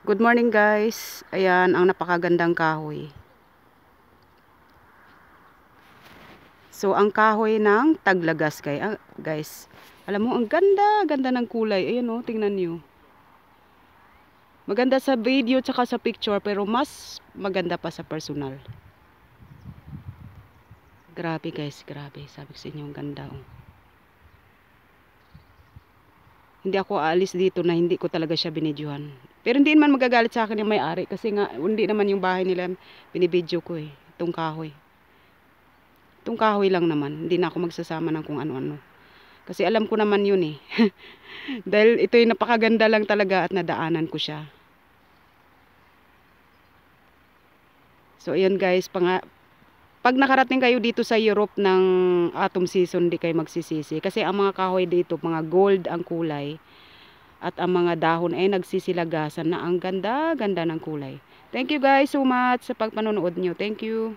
Good morning guys. Ayan ang napakagandang kahoy. So ang kahoy ng taglagas guys. Alam mo ang ganda ng kulay. Ayan oh, tingnan niyo. Maganda sa video tsaka sa picture pero mas maganda pa sa personal. Grabe guys, grabe. Sabi ko sa inyo ang ganda oh. Hindi ako aalis dito na hindi ko talaga siya binidyohan. Pero hindi man magagalit sa akin yung may-ari kasi nga hindi naman yung bahay nila binibidyo ko eh. Itong kahoy. Itong kahoy lang naman. Hindi na ako magsasama ng kung ano-ano. Kasi alam ko naman yun eh. Dahil ito yung napakaganda lang talaga at nadaanan ko siya. So ayan guys, pag nakarating kayo dito sa Europe ng autumn season, di kayo magsisisi. Kasi ang mga kahoy dito, mga gold ang kulay. At ang mga dahon ay nagsisilagasan na ang ganda-ganda ng kulay. Thank you guys so much sa pagpanonood nyo. Thank you.